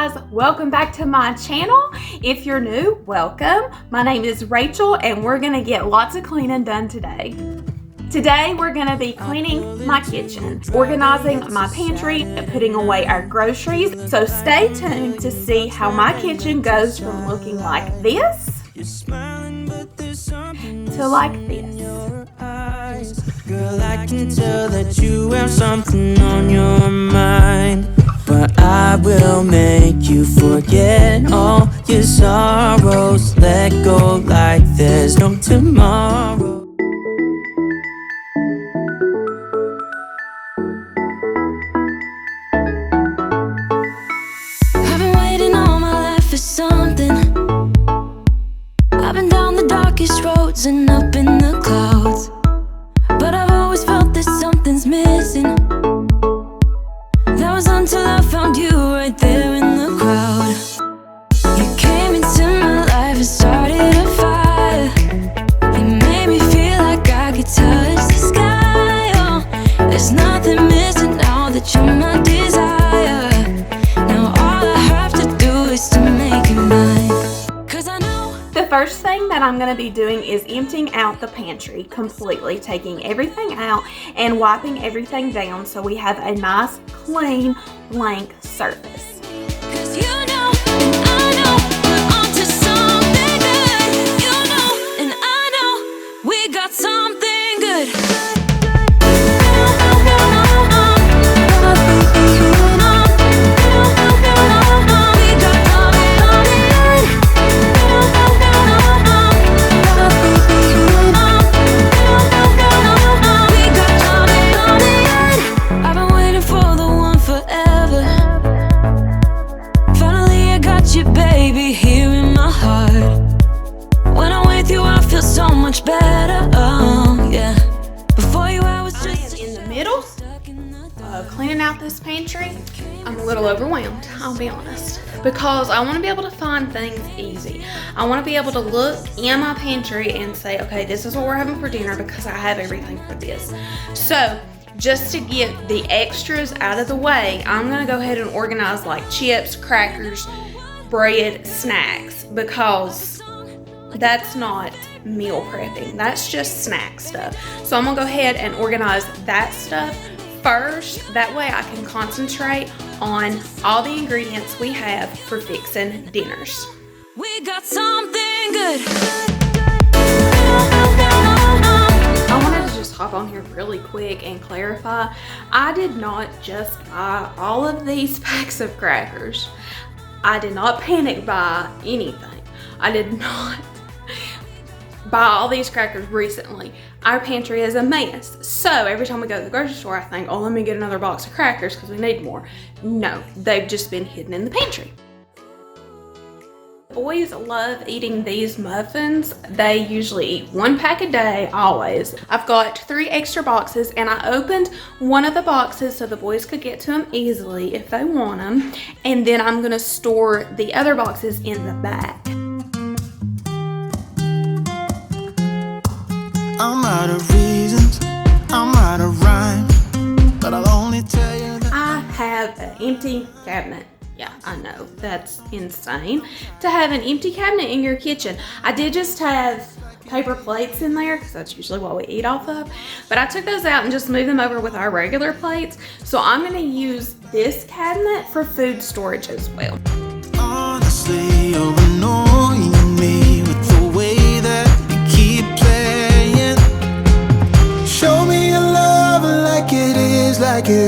guys, welcome back to my channel. If you're new, welcome. My name is Rachel and we're gonna get lots of cleaning done today. Today we're gonna be cleaning my kitchen, organizing my pantry, and putting away our groceries. So stay tuned to see how my kitchen goes from looking like this to like this. Girl, I can tell that you have something on your mind, but I will make you forget all your sorrows. Let go like there's no tomorrow. I've been waiting all my life for something. I've been down the darkest roads and up in the clouds, but I've always felt that something's missing. That was until I found you right there in the crowd. You came into my life and started a fire. You made me feel like I could touch the sky. Oh, there's nothing missing now that you're my desire. Now all I have to do is to make you mine. 'Cause I know the first thing that I'm going to be doing is emptying out the pantry completely, taking everything out and wiping everything down so we have a nice, clean, blank surface. 'cause you know and I know we're onto something good. You know and I know we got something good. I've been waiting for the one forever. Finally I got you, baby, here in my heart. When I'm with you I feel so much better. Oh yeah. Before you I was just In the middle of cleaning out this pantry, I'm a little overwhelmed, I'll be honest, because I want to be able to find things easy. I want to be able to look in my pantry and say, okay, this is what we're having for dinner because I have everything for this. So just to get the extras out of the way, I'm going to go ahead and organize like chips, crackers, bread, snacks, because that's not meal prepping, that's just snack stuff. So I'm gonna go ahead and organize that stuff first. That way I can concentrate on all the ingredients we have for fixing dinners. we got something good. I wanted to just hop on here really quick and clarify, I did not just buy all of these packs of crackers. I did not panic buy anything. I did not buy all these crackers recently. Our pantry is a mess. So every time we go to the grocery store, I think, oh, let me get another box of crackers because we need more. No, they've just been hidden in the pantry. Boys love eating these muffins. They usually eat one pack a day, always. I've got 3 extra boxes and I opened one of the boxes so the boys could get to them easily if they want them. And then I'm gonna store the other boxes in the back. I'm out of reasons, I'm out of rhyme, but I'll only tell you that I have an empty cabinet. Yeah, I know, that's insane to have an empty cabinet in your kitchen. I did just have paper plates in there because that's usually what we eat off of, but I took those out and just moved them over with our regular plates. So I'm gonna use this cabinet for food storage as well. honestly you're annoying me with the way that you keep playing. Show me your love like it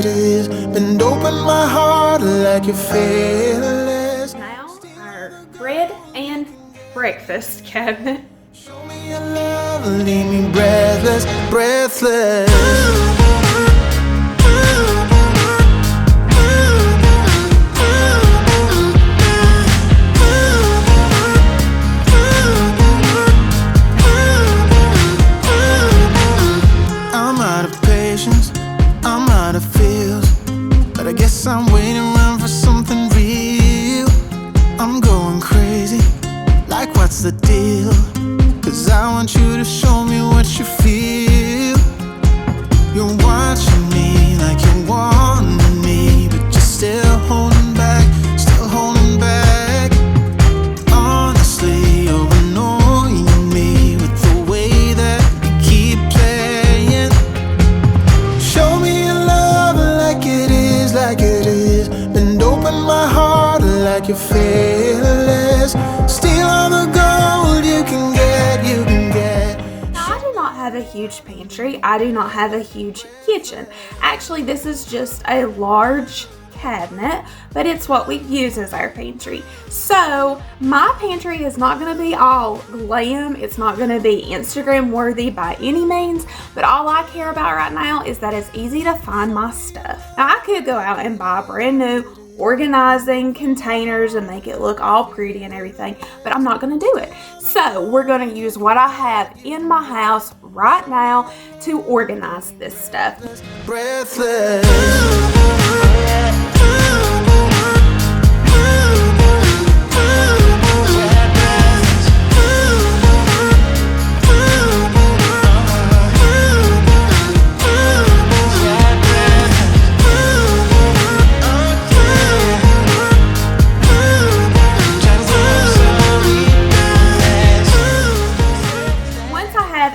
is, bend open my heart like you're fearless. Now our bread and breakfast cabinet. Show me your love, leave me breathless, breathless. I'm out of patience, I'm out of feels, but I guess I'm waiting around for something real. I'm going crazy, like what's the deal? 'Cause I want you to show me what you feel. You're like you're fearless. Steal all the gold you can get, you can get. I do not have a huge pantry. I do not have a huge kitchen. Actually, this is just a large cabinet, but it's what we use as our pantry. So my pantry is not going to be all glam. It's not going to be Instagram worthy by any means, but all I care about right now is that it's easy to find my stuff. Now, I could go out and buy brand new organizing containers and make it look all pretty and everything, but I'm not going to do it. So we're going to use what I have in my house right now to organize this stuff. Breathless.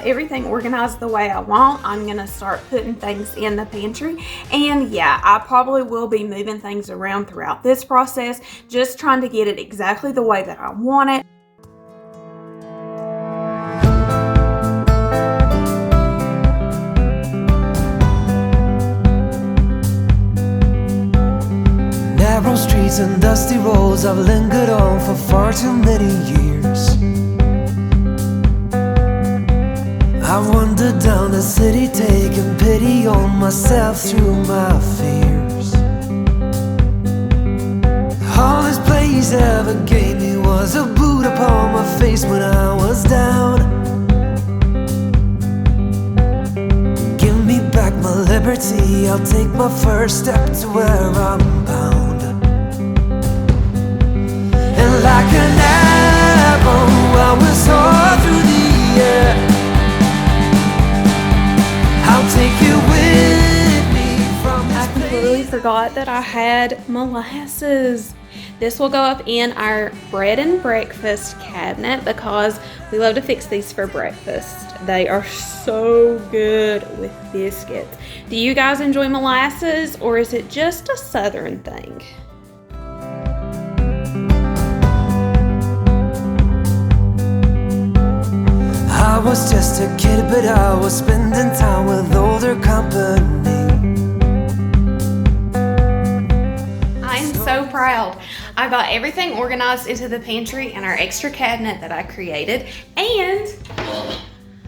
Everything organized the way I want, I'm gonna start putting things in the pantry. And yeah, I probably will be moving things around throughout this process, just trying to get it exactly the way that I want it. Narrow streets and dusty roads I've lingered on for far too many years. I wandered down the city, taking pity on myself through my fears. All this place ever gave me was a boot upon my face when I was down. Give me back my liberty, I'll take my first step to where I'm bound. And like an arrow I was soared through the air. I'll take you with me from this I completely forgot that I had molasses. This will go up in our bread and breakfast cabinet because we love to fix these for breakfast. They are so good with biscuits. Do you guys enjoy molasses, or is it just a southern thing? I was just a kid, but I was spending time with older company. I am so proud. I got everything organized into the pantry and our extra cabinet that I created, and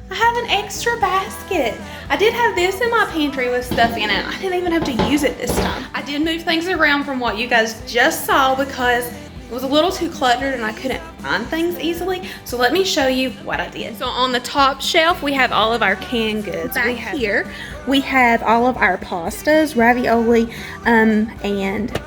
I have an extra basket. I did have this in my pantry with stuff in it. I didn't even have to use it this time. I did move things around from what you guys just saw because it was a little too cluttered and I couldn't find things easily. So let me show you what I did. So on the top shelf, we have all of our canned goods. Back here, we have all of our pastas, ravioli, and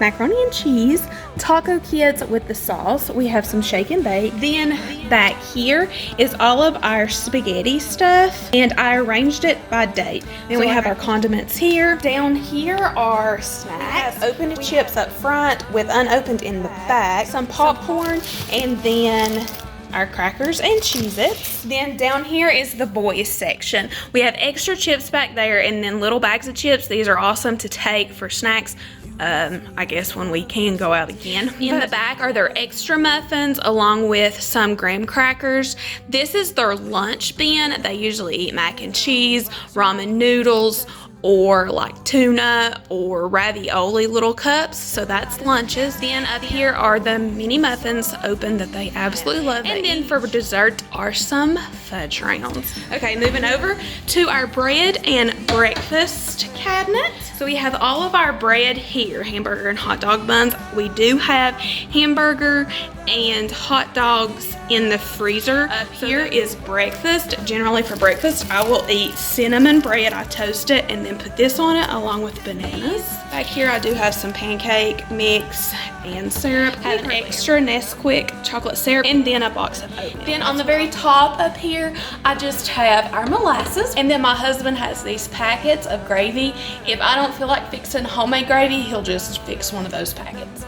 macaroni and cheese, taco kits with the sauce. We have some shake and bake. Then back here is all of our spaghetti stuff, and I arranged it by date. Then we have our condiments here. Down here are snacks. We have opened chips up front with unopened in the back, some popcorn, and then our crackers and Cheez-Its. Then down here is the boys section. We have extra chips back there and then little bags of chips. These are awesome to take for snacks. I guess when we can go out again. In the back are their extra muffins along with some graham crackers. This is their lunch bin. They usually eat mac and cheese, ramen noodles, or like tuna or ravioli little cups, so that's lunches. Then up here are the mini muffins open that they absolutely love. And then for dessert are some fudge rounds. Okay, moving over to our bread and breakfast cabinet. So we have all of our bread here, hamburger and hot dog buns. We do have hamburger and hot dogs in the freezer. Up here is breakfast. Generally for breakfast, I will eat cinnamon bread. I toast it and then put this on it along with bananas. Back here I do have some pancake mix and syrup. I have an extra Nesquik chocolate syrup and then a box of oatmeal. Then on the very top up here, I just have our molasses, and then my husband has these packets of gravy. If I don't feel like fixing homemade gravy, he'll just fix one of those packets.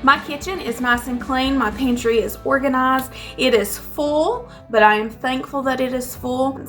My kitchen is nice and clean. My pantry is organized. It is full, but I am thankful that it is full.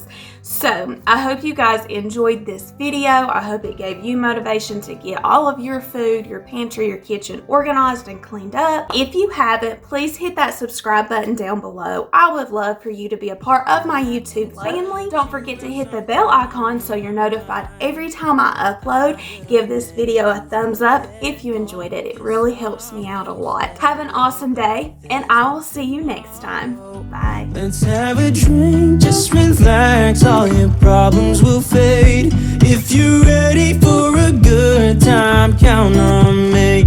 So I hope you guys enjoyed this video. I hope it gave you motivation to get all of your food, your pantry, your kitchen organized and cleaned up. If you haven't, please hit that subscribe button down below. I would love for you to be a part of my YouTube family. Don't forget to hit the bell icon so you're notified every time I upload. Give this video a thumbs up if you enjoyed it. It really helps me out a lot. Have an awesome day, and I will see you next time. Bye. Let's have a drink, just relax, all your problems will fade. If you're ready for a good time, count on me.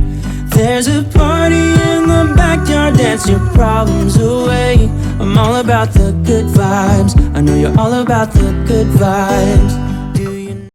There's a party in the backyard, dance your problems away. I'm all about the good vibes, I know you're all about the good vibes.